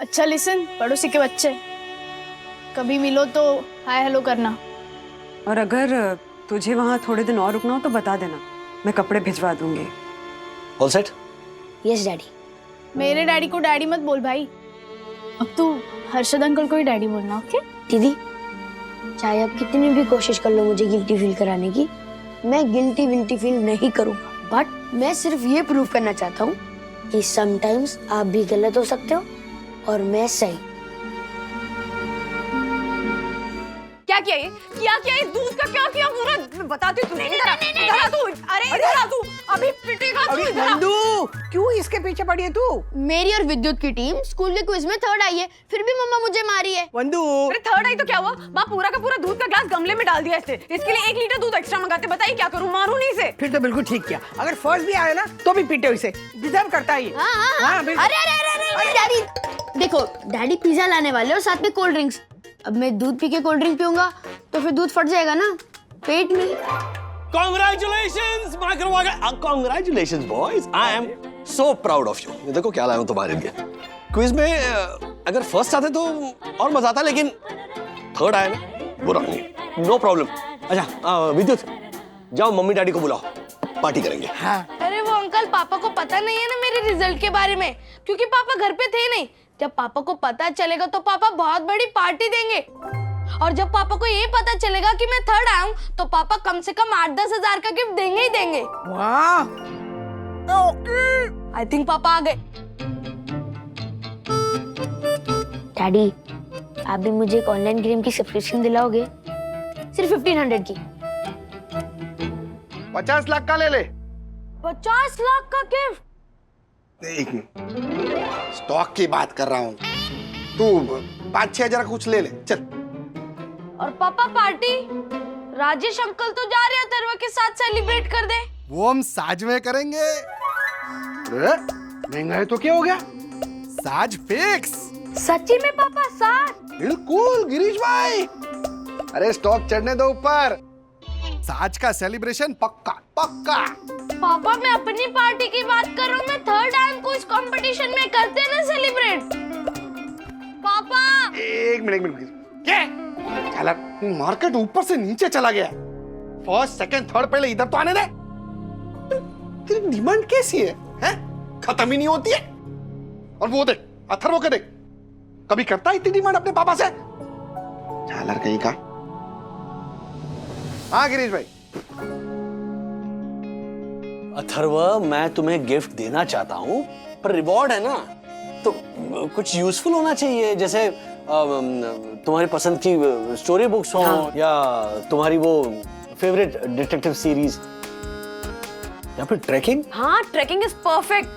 अच्छा लिसन, पड़ोसी के बच्चे, कभी मिलो तो हाय हेलो करना। और अगर तुझे वहाँ थोड़े दिन और रुकना हो तो बता देना, मैं कपड़े भिजवा दूंगी। All set? Yes daddy. मेरे डैडी को डैडी मत बोल भाई, अब तू हर्षद अंकल को ही डैडी बोलना, ओके? दीदी, चाहे आप कितनी भी कोशिश कर लो मुझे गिल्टी फील कराने की, मैं गिल्टी विल्टी फील नहीं करूंगा। बट मैं सिर्फ ये प्रूव करना चाहता हूँ कि समटाइम्स आप भी गलत हो सकते हो और मैं सही। क्या किया ये? क्या ये दूध का क्या किया पूरा? मैं बताती हूँ तुम्हें। इधर आ तू। अरे इधर आ तू, अभी पिटेगा तू। इधर आ। नंदू, क्यों इसके पीछे पड़ी है तू? मेरी और विद्युत की टीम स्कूल के क्विज में 3rd आई है, फिर भी मम्मा मुझे मारी है। वंदू, अरे 3rd आई तो क्या हुआ? माँ पूरा का पूरा दूध का ग्लास गमले में डाल दिया इसने। इसके लिए 1 लीटर दूध एक्स्ट्रा मंगाते, बताइए क्या करूँ? मारूं नहीं इसे? फिर तो बिल्कुल ठीक किया। अगर फर्स्ट भी आया ना तो भी पीटे इसे, डिजर्व करता है ये। हाँ, बिल्कुल। अरे डैडी देखो, डैडी पिज्जा लाने वाले और साथ में कोल्ड ड्रिंक्स। अब मैं दूध पी के कोल्ड ड्रिंक पीऊंगा तो फिर दूध फट जाएगा ना पेट में। Congratulations, congratulations boys. I am so proud of you. देखो क्या लाया हूँ तुम्हारे लिए। क्विज में अगर फर्स्ट आते तो और मजा आता, लेकिन 3rd आया ना, बुरा नहीं, नो प्रॉब्लम। अच्छा विद्युत, जाओ मम्मी डैडी को बुलाओ, पार्टी करेंगे। हाँ। अरे वो अंकल, पापा को पता नहीं है ना मेरे रिजल्ट के बारे में, क्योंकि पापा घर पे थे नहीं। जब पापा को पता चलेगा तो पापा बहुत बड़ी पार्टी देंगे, और जब पापा को ये पता चलेगा कि मैं 3rd आया हूँ तो पापा कम से कम 8-10 हजार का गिफ्ट देंगे ही देंगे। वाह, आई थिंक पापा आ गए। डैडी, आप भी मुझे एक ऑनलाइन गेम की सब्सक्रिप्शन दिलाओगे? सिर्फ 1500 की। 50 लाख का ले ले। 50 लाख का गिफ्ट? एक मिनट, स्टॉक की बात कर रहा हूँ, तू 5-6 हजार कुछ ले ले, चल। और पापा पार्टी? राजेश अंकल तो जा रहे हैं अथर्व के साथ सेलिब्रेट कर दे। वो हम साज में करेंगे। अरे महंगा है तो क्या हो गया, साज फिक्स। सच्ची में पापा? साथ? बिल्कुल गिरीश भाई, अरे स्टॉक चढ़ने दो ऊपर, साज का सेलिब्रेशन पक्का पक्का। पापा मैं अपनी पार्टी की बात कर रहा हूँ, मैं 3rd आया हूँ, इस कंपटीशन में करते हैं ना सेलिब्रेट। पापा एक मिनट क्या चला, मार्केट ऊपर से नीचे चला गया, फर्स्ट सेकंड थर्ड पहले इधर तो आने दे। तेरी डिमांड कैसी है, हैं? खत्म ही नहीं होती है। और वो देख अथर्व को देख, कभी करता है इतनी डिमांड अपने पापा से? झालर कहीं का। हाँ गिरीश भाई। अथर्व, मैं तुम्हें गिफ्ट देना चाहता हूँ, पर रिवॉर्ड है ना, तो कुछ यूजफुल होना चाहिए, जैसे तुम्हारी पसंद की स्टोरी बुक्स हो, हाँ। या तुम्हारी वो फेवरेट डिटेक्टिव सीरीज, या फिर ट्रैकिंग। हाँ, ट्रैकिंग इज परफेक्ट।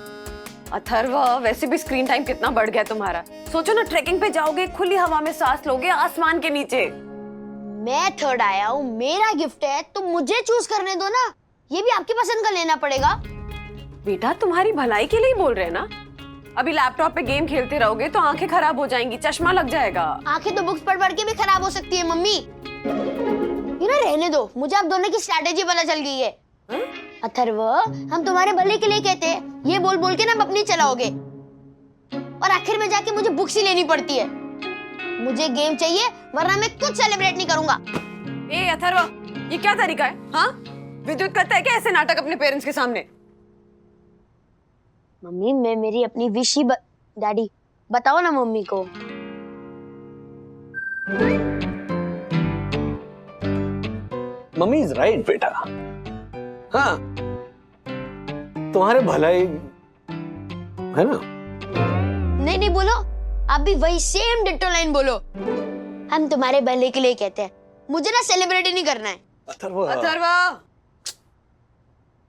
अथर्व, वैसे भी स्क्रीन टाइम कितना बढ़ गया तुम्हारा। सोचो ना, ट्रैकिंग पे जाओगे, खुली हवा में सांस लोगे, आसमान के नीचे। मैं 3rd आया हूँ, मेरा गिफ्ट है तो मुझे चूज करने दो ना, ये भी आपकी पसंद का लेना पड़ेगा। बेटा तुम्हारी भलाई के लिए ही बोल रहे हैं ना। अभी लैपटॉप पे गेम खेलते रहोगे तो आंखें खराब हो जाएंगी, चश्मा लग जाएगा। आंखें तो बुक्स पढ़ के भी खराब हो सकती है मम्मी। ये ना रहने दो, मुझे आप दोनों की स्ट्रैटेजी पता चल गई है। अथर्व, हम तुम्हारे भले के लिए कहते हैं, ये बोल बोल के ना अपनी चलाओगे, और आखिर में जाके मुझे बुक्स ही लेनी पड़ती है। मुझे गेम चाहिए, वरना मैं कुछ सेलिब्रेट नहीं करूंगा। ए अथर्व, ये क्या तरीका है? हाँ, विद्युत करता है क्या ऐसे नाटक अपने पेरेंट्स के सामने? मम्मी, मैं मेरी अपनी विश ही डैडी बताओ ना मम्मी को। मम्मी इज राइट बेटा। हाँ, तुम्हारे भलाई है ना। नहीं नहीं बोलो, आप भी वही सेम डिट्टो लाइन बोलो। हम तुम्हारे भले के लिए कहते हैं, मुझे ना सेलिब्रेट ही नहीं करना है। अथर्व, अथर्व,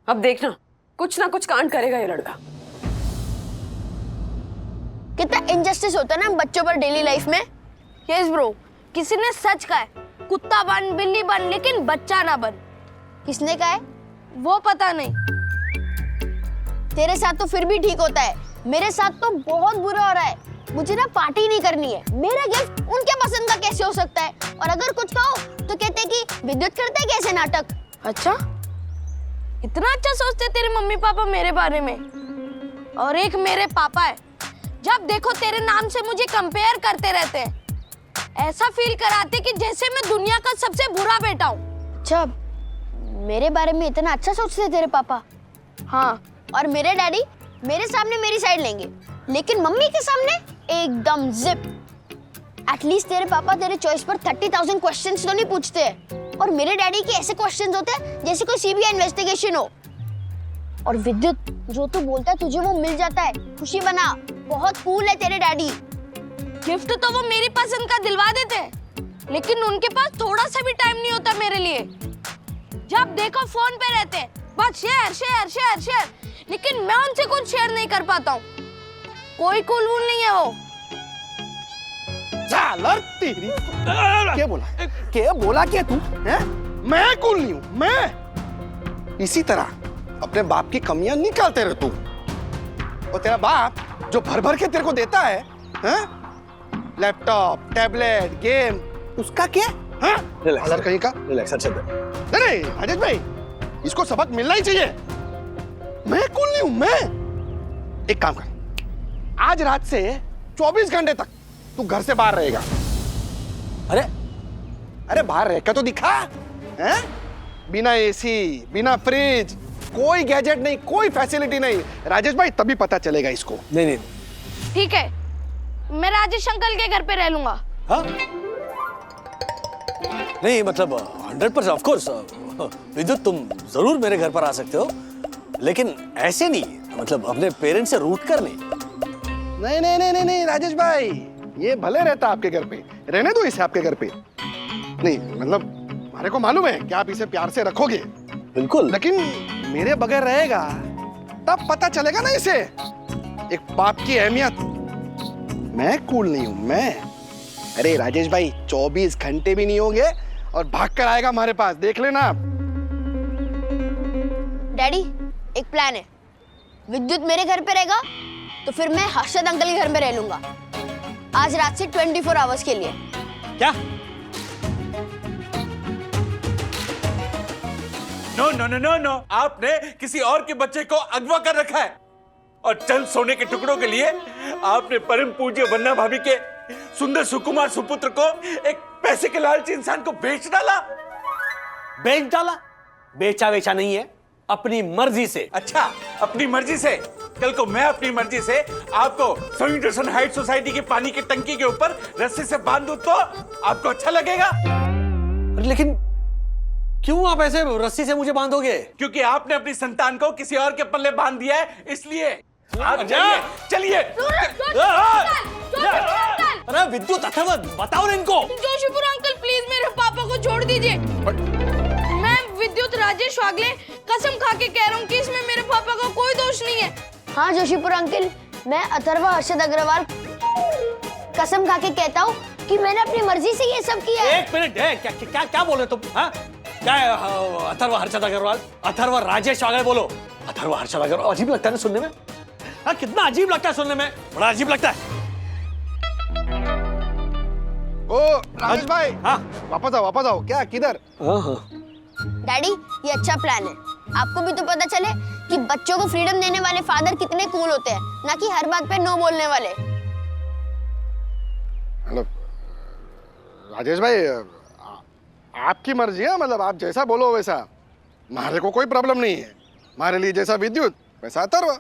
अब देखना कुछ ना कुछ कांड करेगा ये लड़का। कितना इनजस्टिस होता है ना बच्चों पर डेली लाइफ में। यस ब्रो, किसी ने सच कहा है, कुत्ता बन बिल्ली बन लेकिन बच्चा ना बन। किसने कहा है? वो पता नहीं। तेरे साथ तो फिर भी ठीक होता है, मेरे साथ तो बहुत बुरा हो रहा है। मुझे ना पार्टी नहीं करनी है, मेरा गिफ्ट उनके पसंद का कैसे हो सकता है? और अगर कुछ कहो तो कहते हैं कि विद्युत करते हैं कैसे नाटक। अच्छा, इतना अच्छा सोचते तेरे मम्मी पापा मेरे बारे में। और एक मेरे पापा है जब देखो तेरे नाम से मुझे कंपेयर करते रहते हैं। ऐसा फील कराते कि जैसे मैं दुनिया का सबसे बुरा बेटा हूँ। अच्छा, मेरे बारे में इतना अच्छा सोचते हैं तेरे पापा। हाँ, और मेरे डैडी मेरे सामने मेरी साइड लेंगे, लेकिन मम्मी के सामने एकदम जिप। एटलीस्ट तेरे पापा तेरे चॉइस पर 30,000 क्वेश्चंस तो नहीं पूछते, और मेरे डैडी के ऐसे क्वेश्चंस होते हैं जैसे कोई सीबीआई इन्वेस्टिगेशन हो। और विद्युत, जो तू बोलता है तुझे वो मिल जाता है, खुशी बना। बहुत कूल है तेरे डैडी। गिफ्ट तो वो मेरी पसंद का दिलवा देते हैं, लेकिन उनके पास थोड़ा सा भी टाइम नहीं होता मेरे लिए। जब देखो फोन पे रहते हैं, बस शेयर शेयर शेयर शेयर, लेकिन मैं उनसे कुछ शेयर नहीं कर पाता हूँ। कोई कूल वूल नहीं है वो। झालर तेरी। क्या बोला क्या तू हैं? मैं कूल नहीं हूं, मैं इसी तरह अपने बाप की कमियां निकालते रह तू। और तेरा बाप जो भर भर के तेरे को देता है, हैं? लैपटॉप, टैबलेट, गेम, उसका क्या? हाँ? झालर कहीं का। रिलैक्स, अच्छा नहीं राजेश भाई, इसको सबक मिलना ही चाहिए। मैं कूल नहीं हूं, मैं। एक काम कर, आज रात से 24 घंटे तक तू घर से बाहर रहेगा। अरे बाहर रह के तो दिखा, हैं? बिना एसी, बिना फ्रिज, कोई गैजेट नहीं, कोई फैसिलिटी नहीं। राजेश भाई, तभी पता चलेगा इसको। नहीं, ठीक है, मैं राजेश अंकल के घर पे रह लूंगा। हाँ? नहीं मतलब 100% ऑफ कोर्स विद्युत, तुम जरूर मेरे घर पर आ सकते हो, लेकिन ऐसे नहीं, मतलब अपने पेरेंट्स से रूठ कर नहीं। नहीं नहीं नहीं नहीं नहीं राजेश भाई, ये भले रहता आपके घर पे, रहने दो इसे आपके घर पे। नहीं मतलब हमारे को मालूम है कि आप इसे प्यार से रखोगे, बिल्कुल, लेकिन मेरे बगैर रहेगा तब पता चलेगा ना इसे एक बाप की अहमियत। मैं कूल नहीं हूं, मैं। अरे राजेश भाई, 24 घंटे भी नहीं होंगे और भाग कर आएगा हमारे पास, देख लेना आप। डैडी, एक प्लान है। विद्युत मेरे घर पे रहेगा तो फिर मैं हर्षद अंकल के घर में रह लूंगा, आज रात से 24 आवर्स के लिए। क्या? No no no no no, आपने किसी और के बच्चे को अगवा कर रखा है, और चंद सोने के टुकड़ों के लिए आपने परम पूज्य वन्ना भाभी के सुंदर सुकुमार सुपुत्र को एक पैसे के लालची इंसान को बेच डाला। बेच डाला? बेचा वेचा नहीं है, अपनी मर्जी से। अच्छा, अपनी मर्जी से? कल को मैं अपनी मर्जी से आपको सॉल्यूशन हाइट सोसाइटी की पानी की टंकी के ऊपर रस्सी से बांध दूं तो आपको अच्छा लगेगा? लेकिन क्यों आप ऐसे रस्सी से मुझे बांधोगे? क्योंकि आपने अपनी संतान को किसी और के पल्ले बांध दिया है, इसलिए। आप चलिए चलिए। अरे विद्युत, अथर्व, बताओ ना इनको। जोशीपुर अंकल, प्लीज मेरे पापा को छोड़ दीजिए। मैं विद्युत राजेश वागले कसम खा के कह रहा हूँ कि इसमें मेरे पापा का कोई दोष नहीं है। हाँ जोशीपुर अंकल, मैं अथर्वा हर्षद अग्रवाल कसम खा के कहता हूँ कि मैंने अपनी मर्जी से ये सब किया है। एक मिनट, क्या क्या क्या बोल रहे तुम? हाँ, क्या है? अथर्व हर्षद अग्रवाल, अथर्व राजेश वागले बोलो। अथर्व हर्षद अग्रवाल अजीब लगता है ना सुनने में? हाँ, कितना अजीब लगता है सुनने में, बड़ा अजीब लगता है। ओ राजेश भाई, हाँ, वापस आओ। क्या किधर? डैडी, ये अच्छा प्लान है। आपको भी तो पता चले कि बच्चों को फ्रीडम देने वाले फादर कितने कूल होते हैं, ना कि हर बात पे नो बोलने वाले। मतलब राजेश भाई, आपकी मर्जी है, मतलब आप जैसा बोलो वैसा। हमारे को कोई प्रॉब्लम नहीं है, हमारे लिए जैसा विद्युत वैसा अथर्व।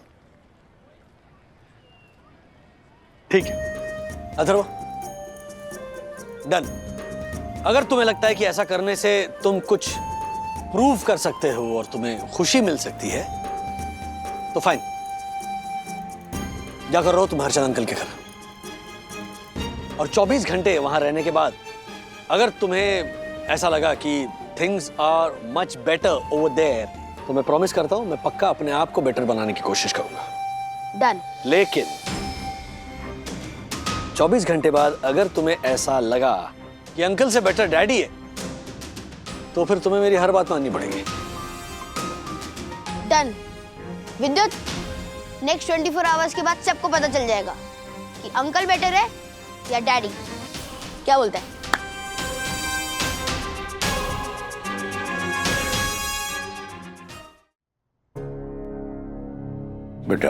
ठीक है अथर्व, डन। अगर तुम्हें लगता है कि ऐसा करने से तुम कुछ प्रूव कर सकते हो और तुम्हें खुशी मिल सकती है, तो फाइन, जाकर रहो तुम हर्षद अंकल के घर। और 24 घंटे वहां रहने के बाद अगर तुम्हें ऐसा लगा कि things are much better over there, तो मैं प्रॉमिस करता हूं, मैं पक्का अपने आप को बेटर बनाने की कोशिश करूंगा। डन। लेकिन 24 घंटे बाद अगर तुम्हें ऐसा लगा कि अंकल से बेटर डैडी है, तो फिर तुम्हें मेरी हर बात माननी पड़ेगी। डन। विद्युत, नेक्स्ट 24 आवर्स के बाद सबको पता चल जाएगा कि अंकल बेटर है या डैडी। क्या बोलता है? बेटा,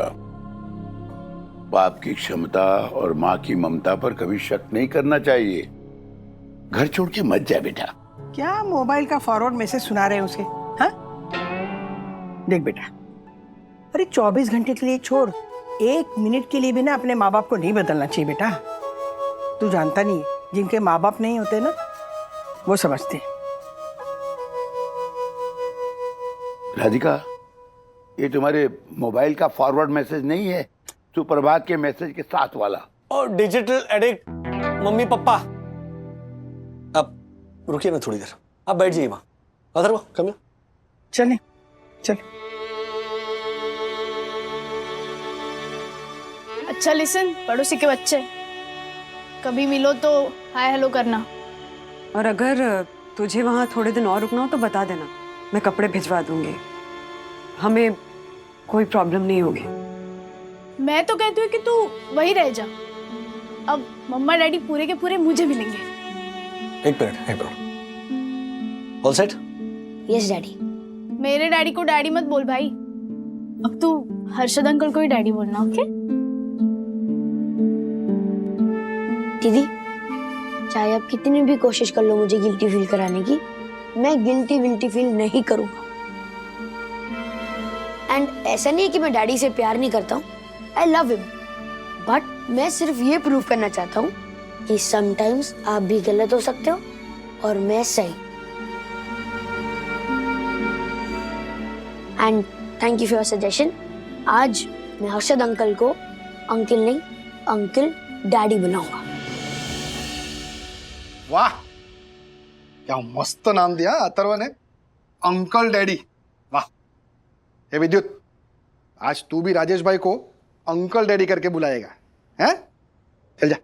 बाप की क्षमता और माँ की ममता पर कभी शक नहीं करना चाहिए। घर छोड़ के मत जा बेटा। क्या मोबाइल का फॉरवर्ड मैसेज सुना रहे हैं उसे? हाँ? देख बेटा, अरे 24 घंटे के लिए छोड़, 1 मिनट के लिए भी ना अपने माँ बाप को नहीं बदलना चाहिए बेटा। तू जानता नहीं है, जिनके माँ बाप नहीं होते ना, वो समझते हैं। राधिका, ये तुम्हारे मोबाइल का फॉरवर्ड मैसेज नहीं है, सुप्रभात के मैसेज के साथ वाला। और डिजिटल एडिक्ट मम्मी पापा। अब रुकिए ना थोड़ी देर, आप बैठ जाइए वहां। Atharva come here. चले चल। अच्छा लिसन, पड़ोसी के बच्चे, कभी मिलो तो हाय हेलो करना। और अगर तुझे वहाँ थोड़े दिन और रुकना हो तो बता देना, मैं कपड़े भिजवा दूंगी। हमें कोई प्रॉब्लम नहीं होगी। मैं तो कहती हूँ कि तू वही रह जा। अब मम्मा डैडी पूरे के पूरे मुझे मिलेंगे। एक minute. All set? Yes daddy. मेरे डैडी को डैडी मत बोल भाई, अब तू हर्षद अंकल को ही डैडी बोलना, ओके? दीदी, चाहे आप कितनी भी कोशिश कर लो मुझे गिल्टी फील कराने की, मैं गिल्टी फील नहीं करूंगा। एंड ऐसा नहीं है कि मैं डैडी से प्यार नहीं करता हूँ, आई लव हिम, बट मैं सिर्फ ये प्रूव करना चाहता हूँ कि समटाइम्स आप भी गलत हो सकते हो और मैं सही। And thank you for your suggestion. आज मैं हर्षद अंकल को अंकल नहीं, अंकल डैडी बुलाऊंगा। वाह, क्या मस्त नाम दिया अथर्व ने, अंकल डैडी। वाह। ये विद्युत, आज तू भी राजेश भाई को अंकल डैडी करके बुलाएगा, हैं? चल जा।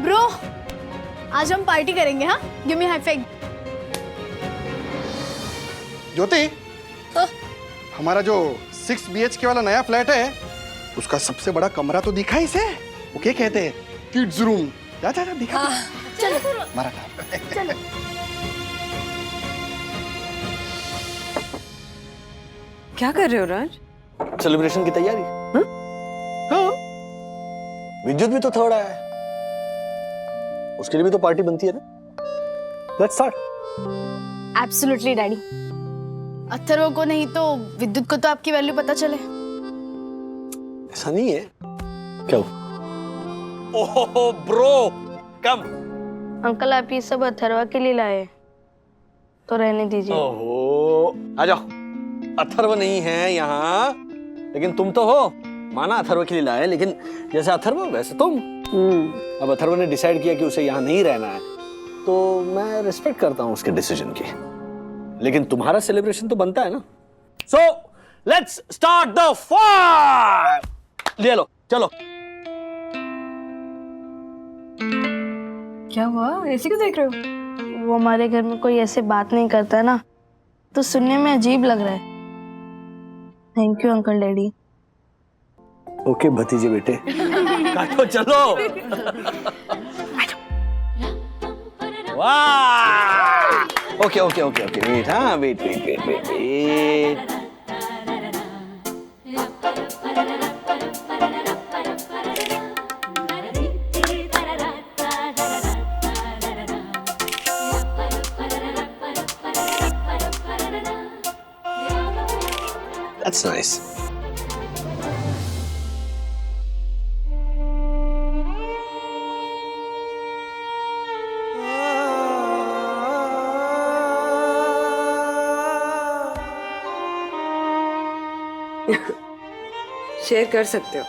ब्रो, आज हम पार्टी करेंगे। हाँ, गिव मी हाई फाइव। ज्योति, हमारा जो 6 BHK वाला नया फ्लैट है, उसका सबसे बड़ा कमरा तो दिखा ही से। वो क्या कहते हैं, किड्स रूम। जा जा दिखा। चलो मारा चलो। क्या कर रहे हो राज? सेलिब्रेशन की तैयारी। हाँ। विद्युत भी तो थर्ड आया है, उसके लिए भी तो पार्टी बनती है ना। Let's start. Absolutely daddy. Atharva को नहीं तो विद्युत को तो आपकी वैल्यू पता चले। ऐसा नहीं है क्या? ओहो ब्रो, कम। अंकल आप ये सब अथर्वा के लिए लाए, तो रहने दीजिए। ओहो, आ जाओ। अथर्व नहीं है यहाँ, लेकिन तुम तो हो। माना अथर्व के लिए लाए, लेकिन जैसे अथर्व वैसे तुम। अब अथर्व ने डिसाइड किया कि उसे यहाँ नहीं रहना है, तो मैं रिस्पेक्ट करता हूँ उसके डिसीजन की, लेकिन तुम्हारा सेलिब्रेशन तो बनता है ना। So let's start the fun. ले लो, चलो। क्या हुआ, ऐसे क्यों देख रहे हो? वो हमारे घर में कोई ऐसे बात नहीं करता ना, तो सुनने में अजीब लग रहा है। Thank you uncle daddy. Okay भतीजे बेटे, काटो चलो। वाह, okay okay okay okay, wait, हाँ wait wait wait wait wait. That's nice. Share कर सकते हो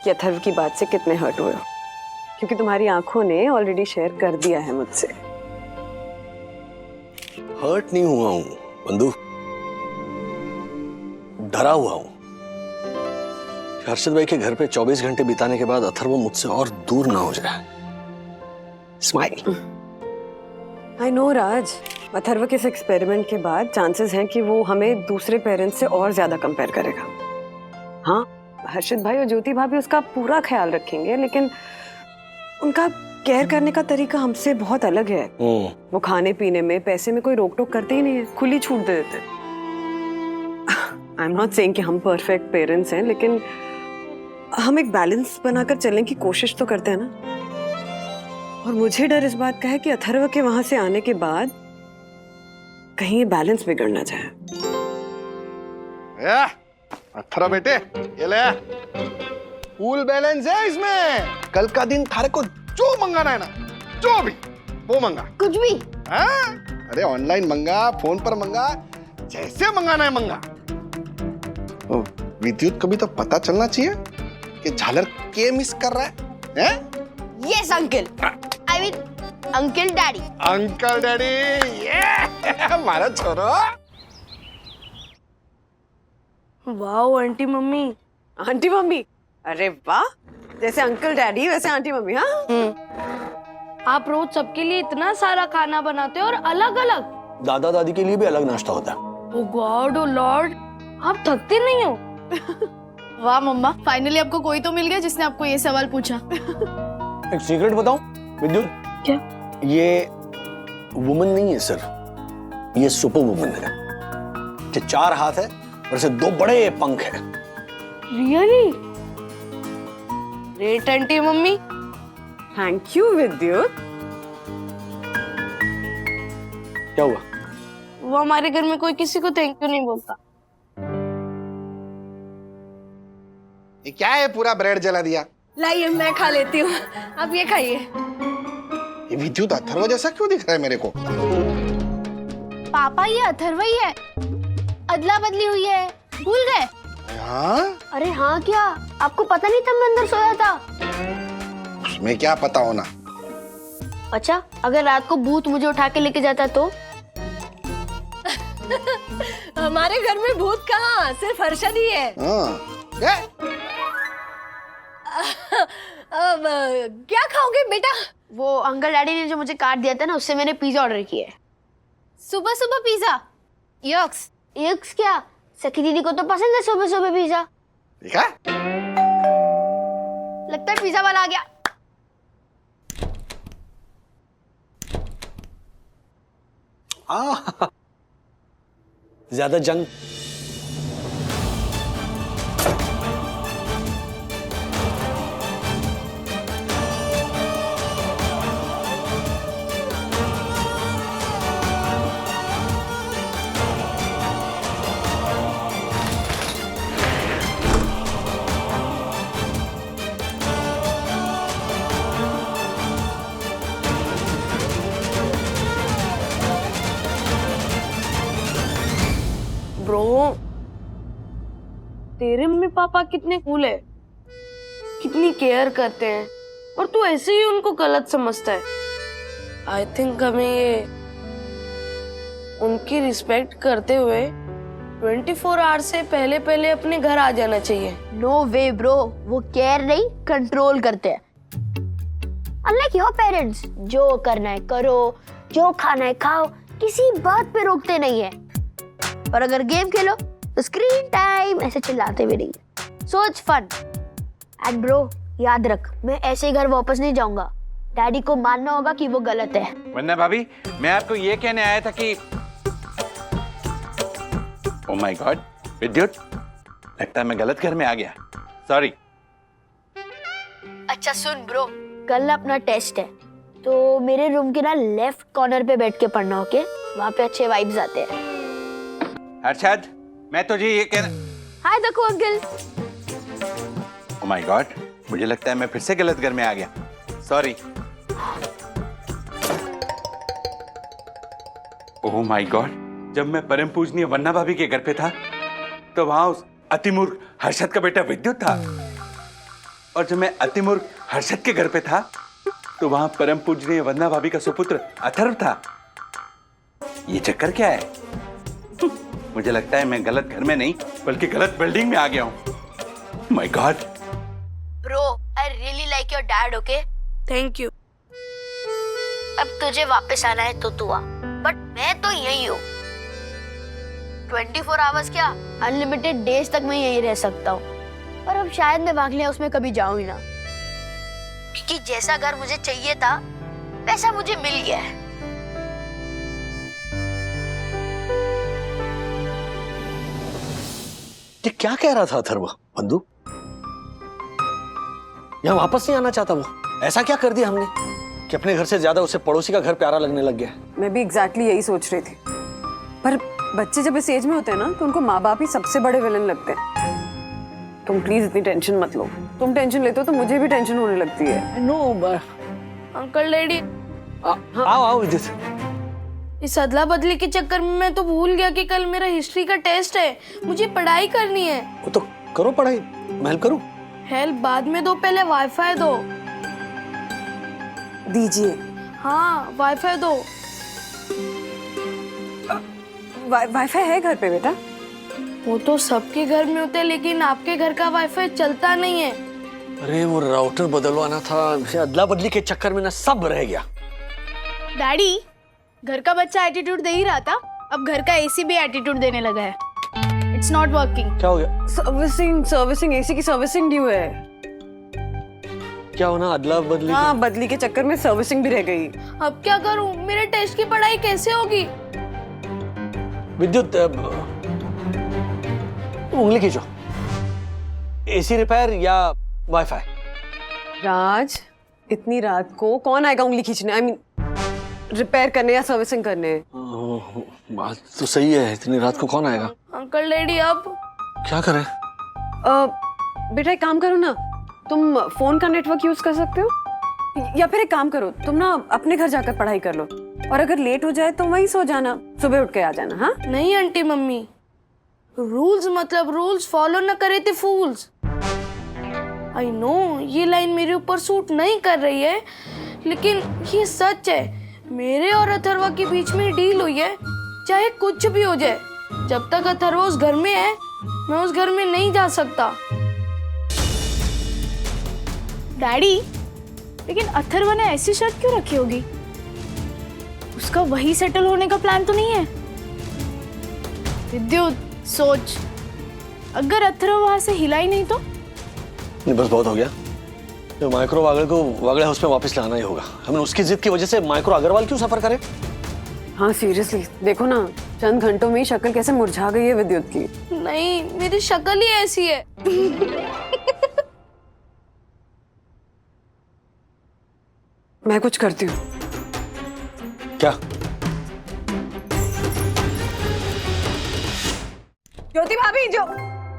कि अथर्व की बात से कितने हर्ट हुए हो, क्योंकि तुम्हारी आंखों ने ऑलरेडी शेयर कर दिया है मुझसे। हर्ट नहीं हुआ हूं बंधु, डरा हुआ हूं। हर्षद भाई के घर पे 24 घंटे बिताने के बाद अथर्व मुझसे और दूर ना हो जाए। स्माइल। आई नो राज, अथर्व के इस एक्सपेरिमेंट के बाद चांसेस हैं कि वो हमें दूसरे पेरेंट्स से और ज्यादा कंपेयर करेगा। हाँ, हर्षद भाई और ज्योति भाभी उसका पूरा ख्याल रखेंगे, लेकिन उनका केयर करने का तरीका हमसे बहुत अलग है। वो खाने पीने में, पैसे में कोई रोक टोक करते ही नहीं है, खुली छूट दे देते हैं। आई एम नॉट सेइंग कि हम परफेक्ट पेरेंट्स हैं, लेकिन हम एक बैलेंस बनाकर चलने की कोशिश तो करते हैं ना। और मुझे डर इस बात का है कि अथर्व के वहां से आने के बाद कहीं ये बैलेंस बिगड़ ना जाए। अथर्व बेटे, ये ले, फुल बैलेंस है इसमें। कल का दिन थारे को जो मंगाना है ना, जो भी वो मंगा। कुछ भी? हाँ? अरे ऑनलाइन मंगा, फोन पर मंगा, जैसे मंगाना है मंगा। ओ, विद्युत को भी तो पता चलना चाहिए कि झालर के मिस कर रहा है? Yes uncle, I mean uncle daddy. Uncle daddy, ये हमारा छोरो। Wow aunty mummy. Aunty mummy, अरे वाह, जैसे अंकल डैडी वैसे आंटी मम्मी। हाँ, आप रोज सबके लिए इतना सारा खाना बनाते हो और अलग अलग। दादा दादी के लिए भी अलग नाश्ता होता है। ओ गॉड, ओ लॉर्ड, आप थकते नहीं हो? वाह मम्मा, फाइनली आपको कोई तो मिल गया जिसने आपको ये सवाल पूछा। एक सीक्रेट बताऊं विद्युत? क्या? ये वुमन नहीं है सर, ये सुपर वुमन है। ये 4 हाथ है और इसे 2 बड़े पंख है। Really? Great aunty mummy. Thank you विद्युत। क्या हुआ? वो हमारे घर में कोई किसी को थैंक यू नहीं बोलता। ये क्या है, पूरा ब्रेड जला दिया? लाइए मैं खा लेती हूँ, आप ये खाइए। ये विद्युत अथर्व जैसा क्यों दिख रहा है मेरे को? पापा ये अथर्व ही है, अदला बदली हुई है, भूल गए? हाँ? अरे हाँ क्या, आपको पता नहीं था मैं अंदर सोया था? उसमें क्या पता होना। अच्छा, अगर रात को भूत मुझे उठा के लेके जाता तो? हमारे घर में भूत कहाँ, सिर्फ हर्षद ही है। हाँ। अब क्या खाओगे बेटा? वो अंकल डैडी ने जो मुझे कार्ड दिया था ना, उससे मैंने पिज्जा ऑर्डर किया है। सुबह सुबह पिज्जा? यक्स। यक्स क्या? सखी दीदी को तो पसंद है सुबह सुबह पिज्जा। देखा? लगता है पिज्जा वाला आ गया। ज्यादा जंग। ब्रो, तेरे मम्मी पापा कितने कूल है, कितनी केयर करते हैं, और तू ऐसे ही उनको गलत समझता है। आई थिंक हमें ये उनकी रिस्पेक्ट करते हुए 24 आवर्स से पहले पहले अपने घर आ जाना चाहिए। नो वे ब्रो, वो केयर नहीं कंट्रोल करते हैं। अनलाइक योर पेरेंट्स, जो करना है करो, जो खाना है खाओ, किसी बात पे रोकते नहीं है। और अगर गेम खेलो तो स्क्रीन टाइम ऐसे चिल्लाते भी नहीं। So it's fun. And bro याद रख, मैं ऐसे ही घर वापस नहीं जाऊंगा। डैडी को मानना होगा कि वो गलत है। वरना भाभी, मैं आपको ये कहने आया था कि ओह माय गॉड विद्युत, लगता है मैं गलत घर में आ गया, सॉरी। अच्छा सुन ब्रो, कल अपना टेस्ट है तो मेरे रूम के ना लेफ्ट कॉर्नर पे बैठ के पढ़ना, ओके? वहाँ पे अच्छे वाइब्स आते हैं। हर्षद, मैं तुझे ये कह हाय देखो अंकल। ओह माय गॉड, मुझे लगता है मैं फिर से गलत घर में आ गया, सॉरी। ओह माय गॉड, जब मैं परम पूजनीय वन्ना भाभी के घर पे था तो वहां उस अतिमूर्ख हर्षद का बेटा विद्युत था, और जब मैं अतिमूर्ख हर्षद के घर पे था तो वहां परम पूजनीय वन्ना भाभी का सुपुत्र अथर्व था। ये चक्कर क्या है? मुझे लगता है मैं गलत घर में नहीं बल्कि गलत बिल्डिंग में आ गया हूँ। My God bro, I really like your dad, okay? Thank you. अब तुझे वापस आना है तो तू आ, बट मैं तो यही हूँ। 24 आवर्स क्या, अनलिमिटेड डेज तक मैं यही रह सकता हूँ। पर अब शायद मैं वागले हाउस में कभी जाऊँ ही ना। क्योंकि जैसा घर मुझे चाहिए था वैसा मुझे मिल गया है। ये क्या कह रहा था अथर्व? बंधु यहाँ वापस नहीं आना चाहता वो? ऐसा क्या कर दिया हमने कि अपने घर से ज्यादा उसे पड़ोसी का घर प्यारा लगने लग गया? मैं भी एग्जैक्टली यही सोच रही थी, पर बच्चे जब इस एज में होते हैं ना तो उनको माँ बाप ही सबसे बड़े विलन लगते हैं। तुम प्लीज इतनी टेंशन मत लो। तुम टेंशन लेते हो तो मुझे भी टेंशन होने लगती है। नो अंकल डैडी, आओ आओ विद्युत। इस अदला बदली के चक्कर में मैं तो भूल गया कि कल मेरा हिस्ट्री का टेस्ट है, मुझे पढ़ाई करनी है। वो तो करो पढ़ाई, मैं हेल्प करूं? हेल्प बाद में दो, पहले वाईफाई दो। दीजिए। हाँ वाईफाई दो। वाईफाई है घर पे बेटा? वो तो सबके घर में होते हैं, लेकिन आपके घर का वाईफाई चलता नहीं है। अरे वो राउटर बदलवाना था, अदला बदली के चक्कर में ना सब रह गया। डैडी, घर का बच्चा एटीट्यूड दे ही रहा था, अब घर का एसी भी एटीट्यूड देने लगा है। It's not working. क्या हो गया? सर्विसिंग एसी की सर्विसिंग ड्यू है। क्या होना? अदला बदली? हाँ, बदली के चक्कर में सर्विसिंग भी रह गई। अब क्या करूं? मेरे टेस्ट की पढ़ाई कैसे होगी? विद्युत उंगली खींचो। एसी रिपेयर या वाईफाई? राज, इतनी रात को कौन आएगा उंगली खींचने? आई मीन रिपेयर करने या सर्विसिंग करने? बात तो सही है, इतनी रात को कौन आएगा? अंकल डैडी अब क्या करें? बेटा एक काम करो ना, तुम फोन का नेटवर्क यूज कर सकते हो, या फिर एक काम करो, तुम ना अपने घर जाकर पढ़ाई कर लो, और अगर लेट हो जाए तो वहीं सो जाना, सुबह उठ के आ जाना। हाँ नहीं आंटी मम्मी, रूल्स मतलब रूल्स फॉलो न करे थे फूल्स। आई नो ये लाइन मेरे ऊपर सूट नहीं कर रही है, लेकिन ये सच है। मेरे और अथर्वा के बीच में डील हुई है, चाहे कुछ भी हो जाए, जब तक अथर्वा उस घर में है मैं उस घर में नहीं जा सकता। डैडी, लेकिन अथर्व ने ऐसी शर्त क्यों रखी होगी? उसका वही सेटल होने का प्लान तो नहीं है? विद्युत सोच, अगर अथर्व वहां से हिला ही नहीं तो? नहीं, बस बहुत हो गया। तो माइक्रो वागल को वागले हाउस में वापस लाना ही होगा। हमें उसकी जिद की वजह से माइक्रो अग्रवाल क्यों सफर करे? हाँ सीरियसली, देखो ना चंद घंटों में ही शक्ल कैसे मुरझा गई है विद्युत की। नहीं, मेरी शक्ल ही ऐसी है। मैं कुछ करती हूँ। क्या? ज्योति भाभी,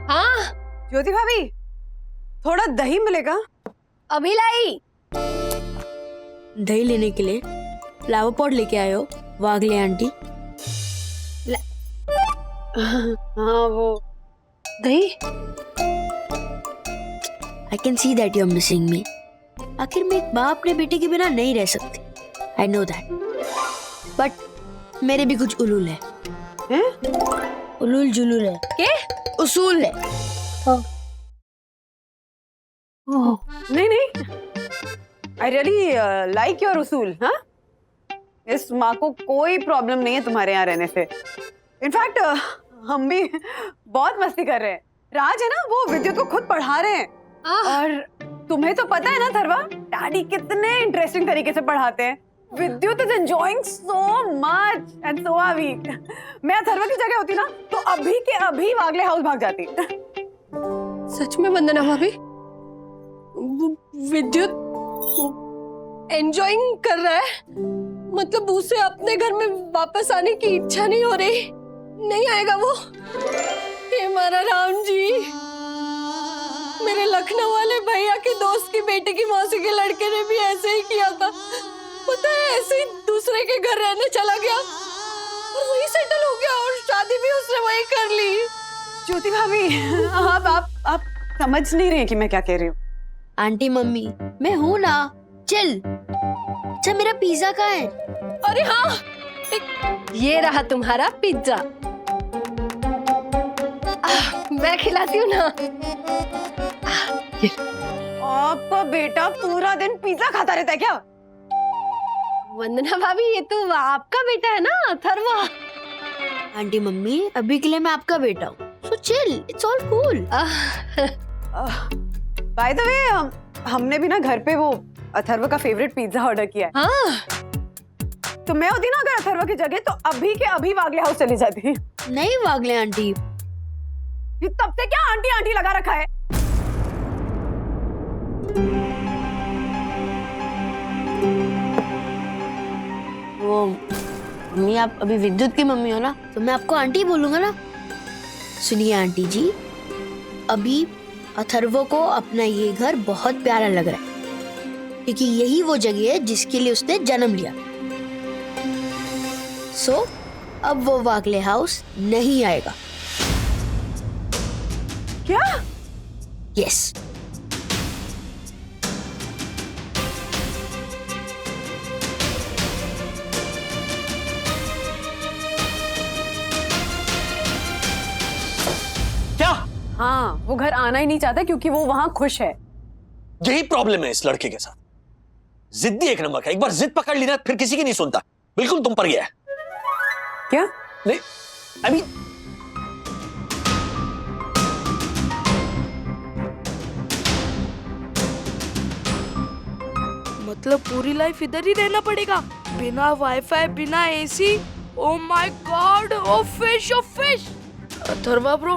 हाँ ज्योति भाभी, थोड़ा दही मिलेगा? अभी लाई। दही लेने के लिए फ्लावर पॉट लेके आए हो वागले आंटी? हाँ वो दही। I can see that you are missing me. आखिर में एक माँ अपने बेटे के बिना नहीं रह सकती। आई नो दैट, बट मेरे भी कुछ उलूल है। उलूल जुलूल है के उसूल है। नहीं नहीं, आई रियली लाइक योर उसूल। हाँ, इस माँ को कोई प्रॉब्लम नहीं है तुम्हारे यहाँ रहने से। इनफैक्ट हम भी बहुत मस्ती कर रहे हैं। राज है ना, वो विद्युत को खुद पढ़ा रहे हैं। और तुम्हें तो पता है ना थरवा, डैडी कितने इंटरेस्टिंग तरीके से पढ़ाते हैं। Vidyut is enjoying so much and so are we. मैं थरवा की जगह होती ना तो अभी के अभी वागले हाउस भाग जाती। सच में वंदना भाभी, विद्युत एंजॉयिंग कर रहा है? मतलब उसे अपने घर में वापस आने की इच्छा नहीं हो रही? नहीं आएगा वो? हे मारा राम जी, मेरे लखनऊ वाले भैया के दोस्त की बेटे की मौसी के लड़के ने भी ऐसे ही किया था। पता है, ऐसे ही दूसरे के घर रहने चला गया और वही सेटल हो गया, और शादी भी उसने वही कर ली। ज्योति भाभी, आप समझ नहीं रही कि मैं क्या कह रही हूँ। आंटी मम्मी, मैं हूँ ना, चल। अच्छा मेरा पिज्जा कहाँ है? अरे हाँ, ये रहा तुम्हारा पिज्जा। मैं खिलाती हूँ ना। आपका बेटा पूरा दिन पिज्जा खाता रहता है क्या? वंदना भाभी, ये तो आपका बेटा है ना, अथर्वा। आंटी मम्मी, अभी के लिए मैं आपका बेटा हूँ, so chill, it's all cool. By the way, हमने भी ना घर पे वो अथर्व का फेवरेट पिज्जा ऑर्डर किया है। हाँ तो मैं होती ना अगर अथर्व की जगह, तो अभी के अभी वागले हाउस चली जाती। नहीं वागले आंटी, ये तब से क्या आंटी आंटी लगा रखा है? वो मम्मी, आप अभी विद्युत की मम्मी हो ना, तो मैं आपको आंटी बोलूंगा ना। सुनिए आंटी जी, अभी अथर्व को अपना ये घर बहुत प्यारा लग रहा है, क्योंकि यही वो जगह है जिसके लिए उसने जन्म लिया। सो अब वो वागले हाउस नहीं आएगा। क्या? यस। क्या? हाँ, वो घर आना ही नहीं चाहता क्योंकि वो वहां खुश है। यही प्रॉब्लम है इस लड़के के साथ। जिद्दी एक नंबर का, एक बार जिद पकड़ ली ना फिर किसी की नहीं सुनता। बिल्कुल तुम पर गया है। क्या? नहीं अभी मतलब पूरी लाइफ इधर ही रहना पड़ेगा, बिना वाईफाई, बिना AC. Oh my god, oh fish, oh fish. Atharva bro,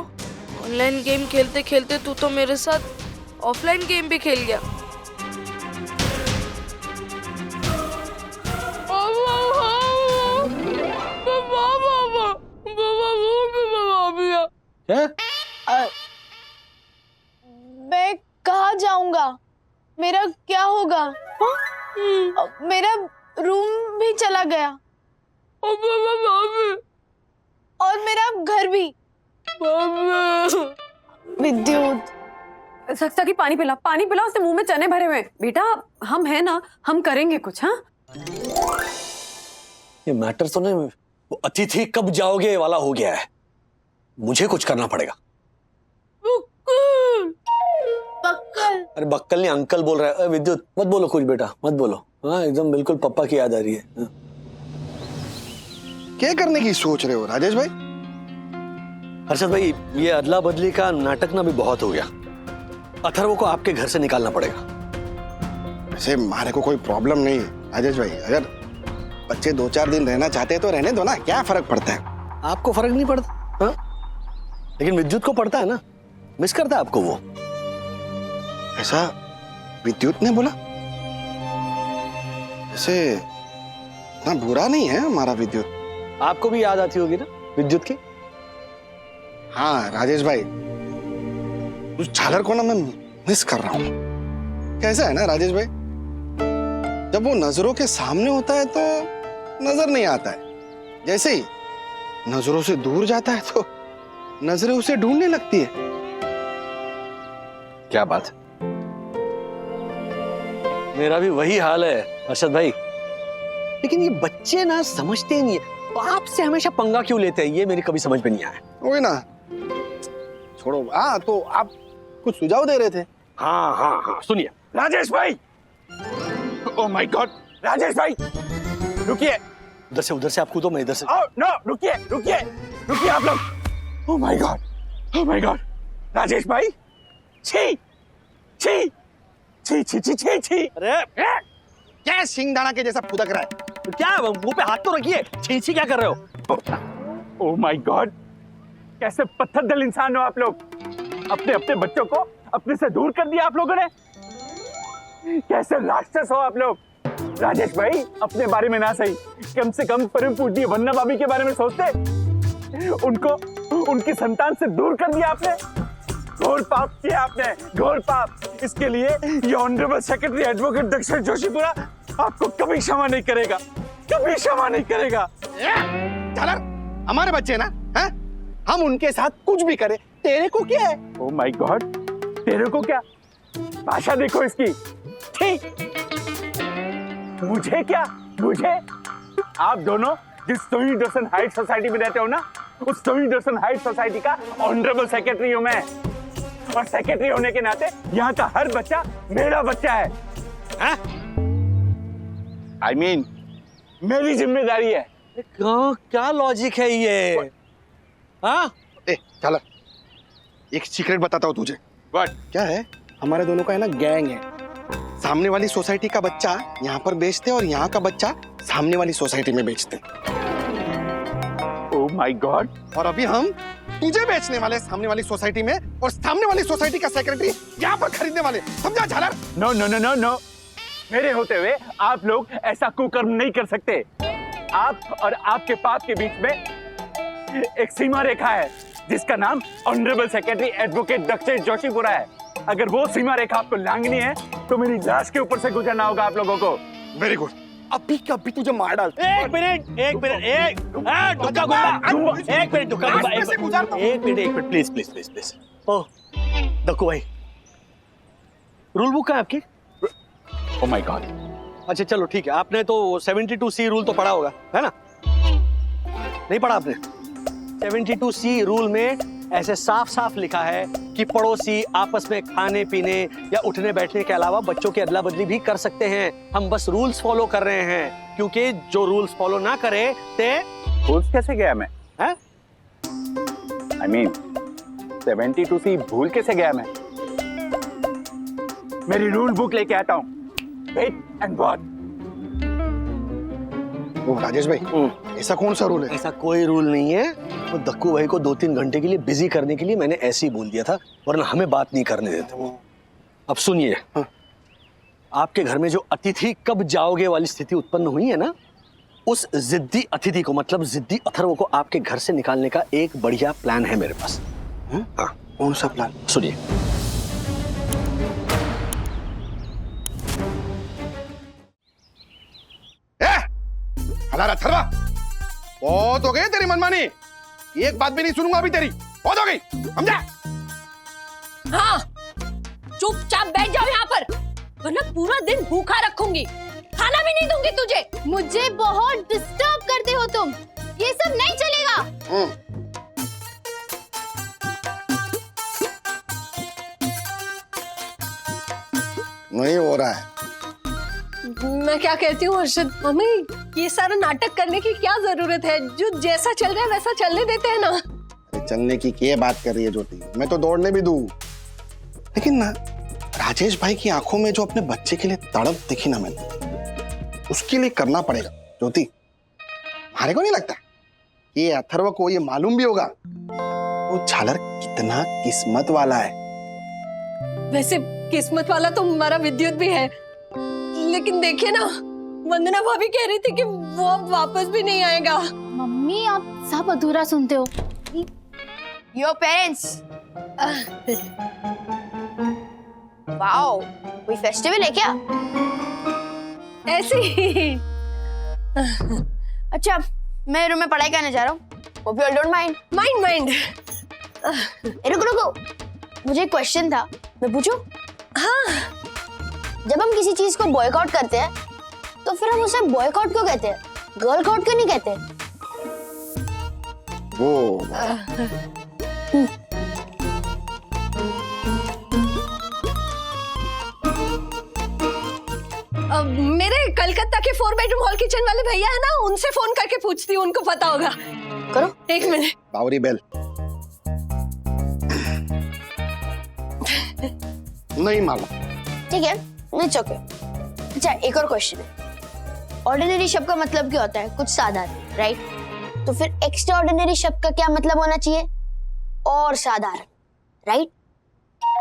online game खेलते खेलते तू तो मेरे साथ ऑफलाइन गेम भी खेल गया। क्या? मैं कहाँ जाऊंगा? मेरा क्या होगा? मेरा रूम भी चला गया और मेरा घर भी। विद्युत, सक्सा की पानी पिला, पानी पिला, उसके मुंह में चने भरे हुए हैं। बेटा हम है ना, हम करेंगे कुछ। हाँ, ये मैटर तो नहीं, वो अतिथि कब जाओगे वाला हो गया है। मुझे कुछ करना पड़ेगा। बक्कल। अरे बक्कल नहीं, अंकल बोल रहा है। विद्युत मत बोलो कुछ बेटा, मत बोलो। हाँ एकदम बिल्कुल पप्पा की याद आ रही है। हाँ। क्या करने की सोच रहे हो राजेश भाई? हर्षद भाई, ये अदला बदली का नाटक ना भी बहुत हो गया। अथर्व को आपके घर से निकालना पड़ेगा। वैसे हमारे को कोई प्रॉब्लम नहीं है राजेश भाई। अगर बच्चे 2-4 दिन रहना चाहते हैं तो रहने दो ना, क्या फर्क पड़ता है? आपको फर्क नहीं पड़ता? हाँ? लेकिन विद्युत को पड़ता है ना, मिस करता है आपको वो। ऐसा विद्युत ने बोला? ऐसे ना बुरा नहीं है हमारा विद्युत। आपको भी याद आती होगी ना विद्युत की? हाँ राजेश भाई, उस झालर को ना मैं मिस कर रहा हूँ। कैसा है ना राजेश भाई, जब वो नजरों के सामने होता है तो नजर नहीं आता है, जैसे ही नजरों से दूर जाता है तो नजरें उसे ढूंढने लगती है। क्या बात है, मेरा भी वही हाल है अर्शद भाई। लेकिन ये बच्चे ना समझते नहीं है, बाप से हमेशा पंगा क्यों लेते हैं, ये मेरी कभी समझ में नहीं आया। वही ना, छोड़ो। हाँ तो आप कुछ सुझाव दे रहे थे? हाँ हाँ हाँ, सुनिए राजेश भाई, ओह माय गॉड, राजेश भाई रुकिए। उधर से आप कूदो, मैं इधर से। नो रुकिए रुकिए रुकिए आप लोग। ओह माय गॉड, राजेश भाई, छी छी छी छी छी छी छी। अरे क्या सिंगदाना के जैसा फुदक रहा है? क्या मुंह पे हाथ तो रखिए, छी क्या कर रहे हो? ओह माय गॉड, कैसे पत्थर दिल इंसान हो आप लोग। अपने अपने बच्चों को अपने से दूर कर दिया आप लोगों ने। कैसे राक्षस हो आप लोग। राजेश भाई, अपने बारे में ना सही, कम से कम परम पूज्य वन्ना भाभी के बारे में सोचते। उनको उनकी संतान से दूर कर दिया आपने। घोर पाप किया आपने, घोर पाप। इसके लिए ये ऑनरेबल सेक्रेटरी एडवोकेट दक्षिण जोशीपुरा आपको कभी क्षमा नहीं करेगा, कभी क्षमा नहीं करेगा। झालर, हमारे बच्चे ना, हैं? हम उनके साथ कुछ भी करें, तेरे को क्या है? ओह माय गॉड, तेरे को क्या? भाषा देखो इसकी। ठीक, मुझे क्या? मुझे? आप दोनों जिस सोई दर्शन हाइट सोसाइटी में रहते हो ना, उस सोई दर्शन हाइट सोसाइटी का ऑनरेबल सेक्रेटरी हूं मैं। और सेक्रेटरी होने के नाते यहाँ का हर बच्चा मेरा बच्चा है। आई मीन मेरी जिम्मेदारी है। क्या लॉजिक है ये? हाँ झालर, एक सीक्रेट बताता हूँ तुझे। व्हाट? क्या है, हमारे दोनों का है ना गैंग है, सामने वाली सोसाइटी का बच्चा यहाँ पर बेचते और यहाँ का बच्चा सामने वाली सोसाइटी में बेचते। ओह माय गॉड। और अभी हम तुझे बेचने वाले सामने वाली सोसाइटी में, और सामने वाली सोसाइटी का सेक्रेटरी यहाँ पर खरीदने वाले। समझा झालर? No no no no no, मेरे होते हुए आप लोग ऐसा कुकर्म नहीं कर सकते। आप और आपके पाप के बीच में एक सीमा रेखा है जिसका नाम honourable secretary advocate Dakshesh Joshipura है। अगर वो सीमा रेखा आपको लांघनी है तो मेरी लाश के ऊपर से गुजरना होगा आप लोगों को। Very good. अभी के अभी तुझे मार डाल। एक मिनट एक minute please please please please. Oh Dakku भाई, रूल बुक है आपकी? Oh my God. अच्छा चलो ठीक है, आपने तो 72C रूल तो पढ़ा होगा, है ना? नहीं पढ़ा आपने? 72C रूल में ऐसे साफ साफ लिखा है कि पड़ोसी आपस में खाने पीने या उठने बैठने के अलावा बच्चों की अदला बदली भी कर सकते हैं। हम बस रूल्स फॉलो कर रहे हैं, क्योंकि जो रूल्स फॉलो ना करे ते रूल्स कैसे गया मैं? हैं? I mean, 72C भूल कैसे गया मैं? मेरी रूल बुक लेके आता हूँ। Wait and watch. ओ राजेश भाई, ऐसा कौन सा रूल है? ऐसा कोई रूल नहीं है। वो दक्कू भाई को 2-3 घंटे के लिए बिजी करने के लिए मैंने ऐसे ही बोल दिया था, वरना हमें बात नहीं करने देते। अब सुनिए, आपके घर में जो अतिथि कब जाओगे वाली स्थिति उत्पन्न हुई है ना, उस जिद्दी अतिथि को, मतलब जिद्दी अथर्व को आपके घर से निकालने का एक बढ़िया प्लान है मेरे पास। हाँ, कौन सा प्लान? सुनिए। हलारा थरवा, बहुत हो गई तेरी मनमानी। एक बात भी नहीं सुनूंगा अभी तेरी। बहुत हो गई, समझा? हाँ, चुपचाप बैठ जाओ यहाँ पर, वरना पूरा दिन भूखा रखूंगी, खाना भी नहीं दूंगी तुझे। मुझे बहुत डिस्टर्ब करते हो तुम, ये सब नहीं चलेगा। नहीं हो रहा है। मैं क्या कहती हूँ हर्षद, मम्मी ये सारा नाटक करने की क्या जरूरत है? जो जैसा चल रहा है वैसा चलने देते हैं ना। चलने की क्या बात कर रही है ज्योति? मैं तो दौड़ने भी दूं, लेकिन ना राजेश भाई की आंखों में जो अपने बच्चे के लिए तड़प दिखी ना मैंने, उसके लिए करना पड़ेगा ज्योति। हमारे को नहीं लगता ये अथर्व को ये मालूम भी होगा वो झालर कितना किस्मत वाला है। वैसे किस्मत वाला तो हमारा विद्युत भी है, लेकिन देखिए ना, वंदना भाभी कह रही थी कि वो अब वापस भी नहीं आएगा। मम्मी आप सब अधूरा सुनते हो। योर पेरेंट्स, वाओ, कोई फेस्टिवल है क्या? ऐसे ही। अच्छा, मैं रूम में पढ़ाई करने जा रहा हूँ। Hope you all don't mind. Mind. रुको रुको, मुझे एक क्वेश्चन था, मैं पूछूं? हाँ। जब हम किसी चीज को बॉयकॉट करते हैं तो फिर हम उसे बॉयकॉट क्यों कहते हैं? गर्ल कॉट क्यों नहीं कहते? वो मेरे कलकत्ता के 4 बेडरूम हॉल किचन वाले भैया है ना, उनसे फोन करके पूछती हूँ, उनको पता होगा। करो। एक मिनट। पावरी बेल। नहीं मालूम। ठीक है, इट्स ओके। अच्छा, एक और क्वेश्चन है। ऑर्डिनरी शब्द का मतलब क्या होता है? कुछ साधारण, राइट? तो फिर एक्स्ट्राऑर्डिनरी शब्द का क्या मतलब होना चाहिए? और साधारण, right?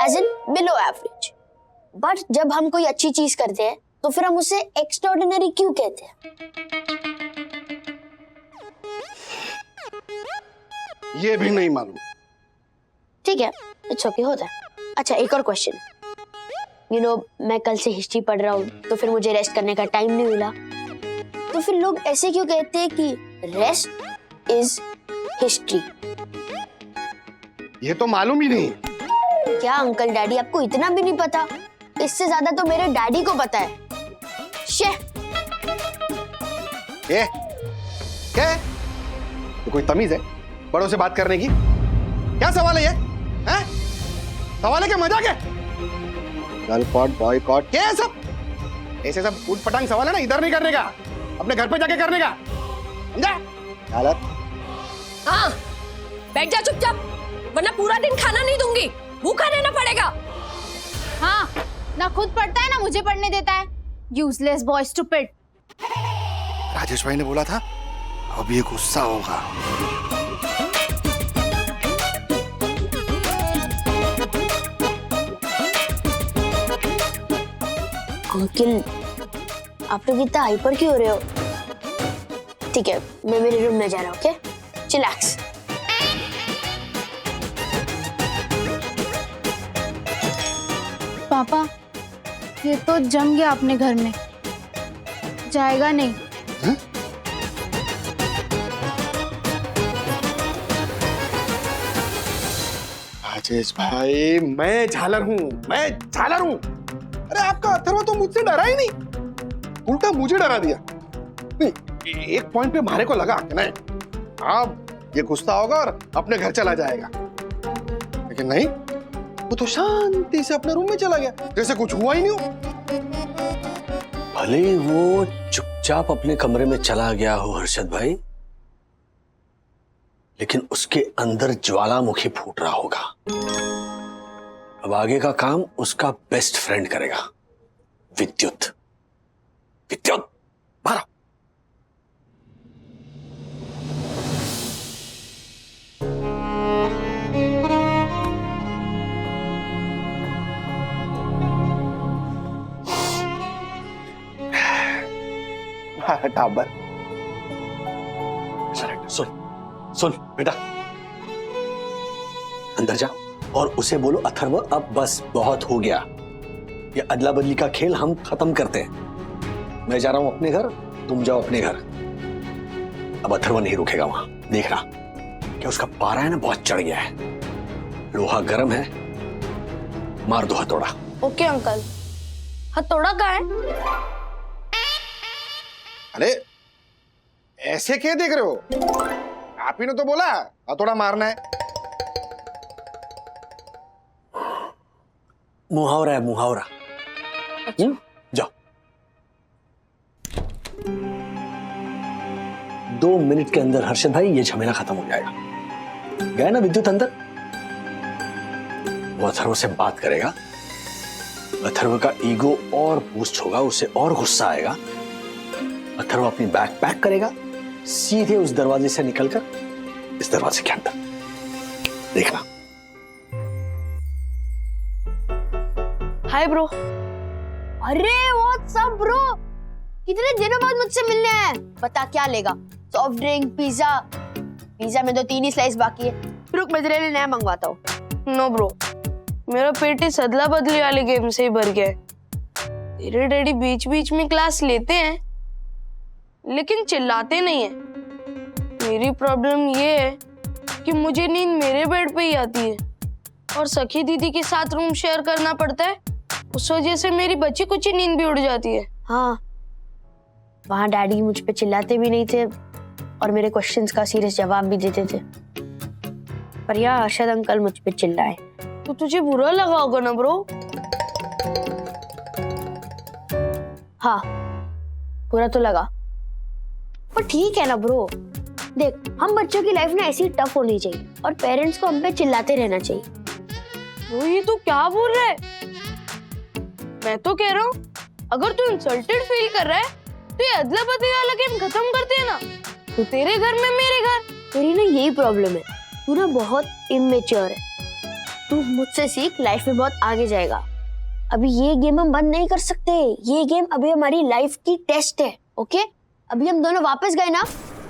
As in below average. But जब हम कोई अच्छी चीज करते हैं तो फिर हम उसे एक्स्ट्राऑर्डिनरी क्यों कहते हैं? ये भी नहीं मालूम। ठीक है, इट्स ओके, होता है। अच्छा, एक और क्वेश्चन। यू नो, मैं कल से हिस्ट्री पढ़ रहा हूँ तो फिर मुझे रेस्ट करने का टाइम नहीं मिला, तो फिर लोग ऐसे क्यों कहते हैं कि रेस्ट इज हिस्ट्री? ये तो मालूम ही नहीं। क्या अंकल डैडी, आपको इतना भी नहीं पता? इससे ज्यादा तो मेरे डैडी को पता है। शे। ये क्या है? तो कोई तमीज है बड़ों से बात करने की? क्या सवाल है ये? हैं? सवाल है क्या? मजाक है? गर्ल कॉट, बॉय कॉट, क्या है सब? ऐसे सब उठ पटांग सवाल है ना, इधर नहीं करने का, अपने घर पे जाके करने का, समझा? हालत। हाँ, बैठ जा चुपचाप, वरना पूरा दिन खाना नहीं दूंगी, भूखा रहना पड़ेगा। हाँ, ना खुद पढ़ता है ना मुझे पढ़ने देता है। Useless boy, stupid. राजेश भाई ने बोला था अब ये गुस्सा होगा। अंकल, आप लोग इतना हाइपर क्यों हो रहे हो? ठीक है, मैं मेरे रूम में जा रहा हूँ। Okay, chillax. पापा, ये तो जम गया अपने घर में, जाएगा नहीं। राजेश भाई, मैं झालर हूँ, मैं झालर हूँ। अरे आपका अथर्व तो मुझसे डरा ही नहीं, उल्टा मुझे डरा दिया। नहीं, एक पॉइंट पे मारे को लगा कि नहीं अब ये गुस्सा होगा और अपने घर चला जाएगा, लेकिन नहीं, वो तो शांति से अपने रूम में चला गया जैसे कुछ हुआ ही नहीं हो। भले ही वो चुपचाप अपने कमरे में चला गया हो हर्षद भाई, लेकिन उसके अंदर ज्वालामुखी फूट रहा होगा। अब आगे का काम उसका बेस्ट फ्रेंड करेगा, विद्युत। विद्युत, मारो। टाबर। सुन सुन बेटा, अंदर जा और उसे बोलो अथर्व अब बस बहुत हो गया, ये अदला बदली का खेल हम खत्म करते हैं। मैं जा रहा हूं अपने घर, तुम जाओ अपने घर। अब अथर्व नहीं रुकेगा वहां, देखना कि उसका पारा है ना बहुत चढ़ गया है, लोहा गर्म है, मार दो हथौड़ा। Okay uncle. हथौड़ा कहाँ है? अरे ऐसे क्या देख रहे हो? आप ही ने तो बोला हथौड़ा मारना है। मुहावरा है, मुहावरा। जाओ। 2 मिनट के अंदर हर्षद भाई ये झमेला खत्म हो जाएगा। गए ना विद्युत अंदर, वो अथर्व से बात करेगा, अथर्व का ईगो और बूस्ट होगा, उसे और गुस्सा आएगा। अथर्व अपनी बैग पैक करेगा, सीधे उस दरवाजे से निकलकर इस दरवाजे के अंदर, देखना। Hi bro. अरे व्हाट्सअप ब्रो, कितने दिनों बाद मुझसे मिलने आया है। बता क्या लेगा? Soft drink, pizza? पिज्जा में तो 3 ही स्लाइस बाकी है, रुक मैं तेरे लिए नया मंगवाता हूँ। नो ब्रो, मेरा पेट इस अदला बदली वाले गेम से ही भर गया है। तेरे डैडी बीच बीच में क्लास लेते हैं लेकिन चिल्लाते नहीं है। मेरी प्रॉब्लम ये है कि मुझे नींद मेरे बेड पे ही आती है और सखी दीदी के साथ रूम शेयर करना पड़ता है, उस वजह से मेरी बची कुछ नींद भी उड़ जाती है। हाँ, वहाँ डैडी मुझ पे चिल्लाते भी नहीं थे और मेरे क्वेश्चंस का सीरियस जवाब भी देते थे, पर यहाँ अर्शद अंकल मुझ पे चिल्लाए। तो तुझे बुरा लगा होगा ना ब्रो? हाँ, बुरा तो लगा, पर ठीक है ना ब्रो। देख, हम बच्चों की लाइफ ना ऐसी टफ होनी चाहिए और पेरेंट्स को हम पे चिल्लाते रहना चाहिए। ब्रो ये तू क्या बोल रहा है? मैं तो कह रहा हूँ अगर तू इंसल्टेड फील कर रहा है तो ये अदला बदली वाला गेम खत्म करते हैं ना, तू तेरे घर में मेरे घर। तेरी ना यही प्रॉब्लम है, तू ना बहुत इमेच्योर है। तू मुझसे सीख, लाइफ में बहुत आगे जाएगा। अभी ये गेम हम बंद नहीं कर सकते, ये गेम अभी हमारी लाइफ की टेस्ट है। ओके, अभी हम दोनों वापस गए ना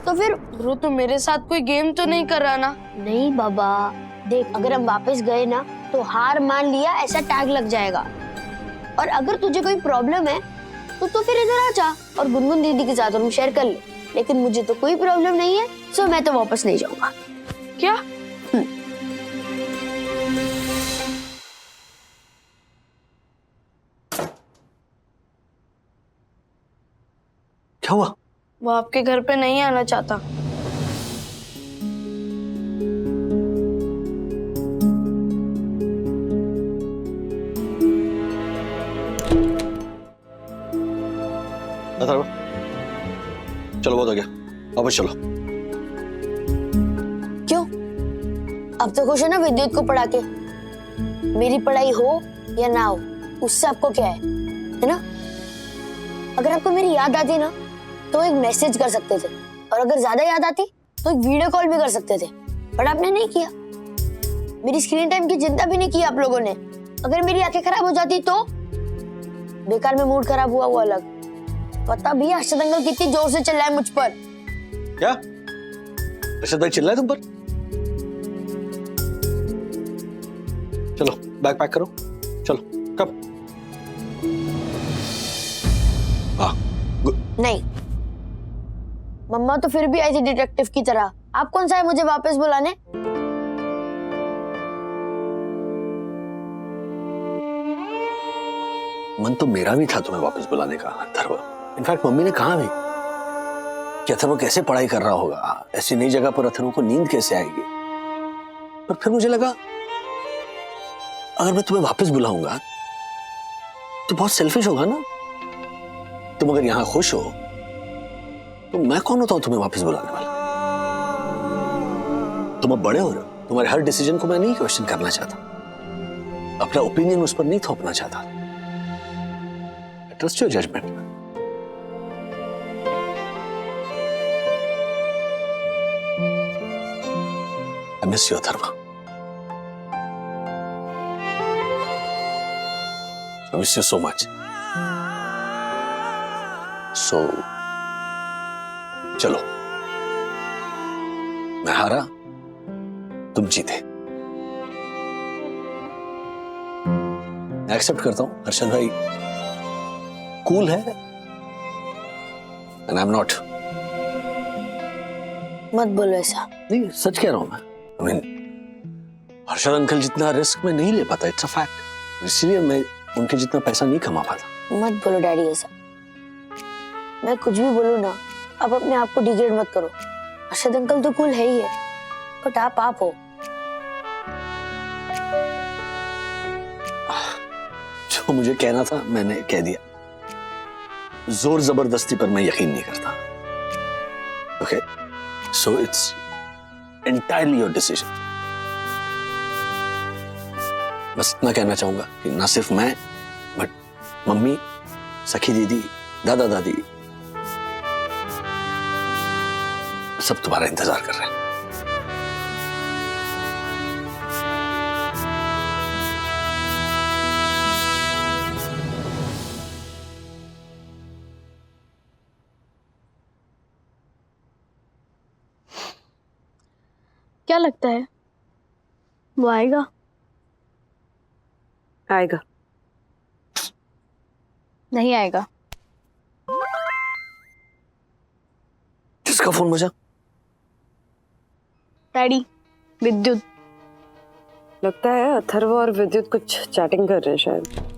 तो फिर। ब्रो तो मेरे साथ कोई गेम तो नहीं कर रहा ना? नहीं बाबा, देख अगर हम वापस गए ना तो हार मान लिया ऐसा टैग लग जाएगा। और अगर तुझे कोई प्रॉब्लम है तो तू फिर इधर आ जा और गुनगुन दीदी के साथ रूम शेयर कर ले, लेकिन मुझे तो कोई प्रॉब्लम नहीं है, सो मैं तो वापस नहीं जाऊंगा। क्या? क्या हुआ? वो आपके घर पे नहीं आना चाहता। अथर्व, चलो बहुत हो गया, वापस चलो। क्यों? अब तो खुश है ना विद्युत को पढ़ा के? मेरी पढ़ाई हो या ना हो, उससे आपको क्या है ना? अगर आपको मेरी याद आती ना तो एक मैसेज कर सकते थे, और अगर ज्यादा याद आती तो एक वीडियो कॉल भी कर सकते थे, बट आपने नहीं किया। मेरी स्क्रीन टाइम की चिंता भी नहीं की आप लोगों ने। अगर मेरी आंखें खराब हो जाती तो बेकार में मूड खराब हुआ वो अलग। पता भी अर्शद अंकल कितनी जोर से चिल्लाए मुझ पर। क्या अर्शद भाई चिल्लाए तुम पर? चलो बैग पैक करो, चलो। कब? हाँ नहीं, मम्मा तो फिर भी आई थी डिटेक्टिव की तरह। आप कौन सा है मुझे वापस बुलाने? मन तो मेरा भी था तुम्हें वापस बुलाने का अथर्व। इनफैक्ट मम्मी ने कहा भी कि अथर्व कैसे पढ़ाई कर रहा होगा, ऐसी नई जगह पर अथर्व को नींद कैसे आएगी। पर फिर मुझे लगा अगर मैं तुम्हें वापस बुलाऊंगा तो बहुत सेल्फिश होगा ना। तुम अगर यहां खुश हो तो मैं कौन होता हूं तुम्हें वापस बुलाने वाला? तुम अब बड़े हो रहे हो, तुम्हारे हर डिसीजन को मैं नहीं क्वेश्चन करना चाहता, अपना ओपिनियन उस पर नहीं थोपना चाहता। Trust your judgment. I miss you, Atharva. I miss you so much. So, चलो, मैं हारा, तुम जीते। मैं एक्सेप्ट करता हूं अर्शद भाई कूल है एंड आई एम नॉट। मत बोलो ऐसा। नहीं, सच कह रहा हूं मैं। I mean, हर्षद अंकल जितना रिस्क में नहीं ले पाता, इट्स अ फैक्ट। इसलिए मैं उनके जितना पैसा नहीं कमा पाता। मत बोलो डैडी ऐसा। मैं कुछ भी बोलूं ना, आप अपने आप को डिग्रेड मत करो। अर्शद अंकल तो कूल है ही है, बट आप हो। जो मुझे कहना था मैंने कह दिया। जोर जबरदस्ती पर मैं यकीन नहीं करता। Okay, so it's entirely your decision. बस इतना कहना चाहूंगा कि ना सिर्फ मैं बट मम्मी, सखी दीदी, दादा दादी सब तुम्हारा इंतजार कर रहे हैं। क्या लगता है वो आएगा? आएगा। नहीं आएगा। किसका फोन बजा? डैडी, विद्युत। लगता है अथर्व और विद्युत कुछ चैटिंग कर रहे हैं शायद।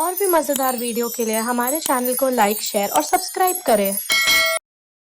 और भी मजेदार वीडियो के लिए हमारे चैनल को लाइक, शेयर और सब्सक्राइब करें।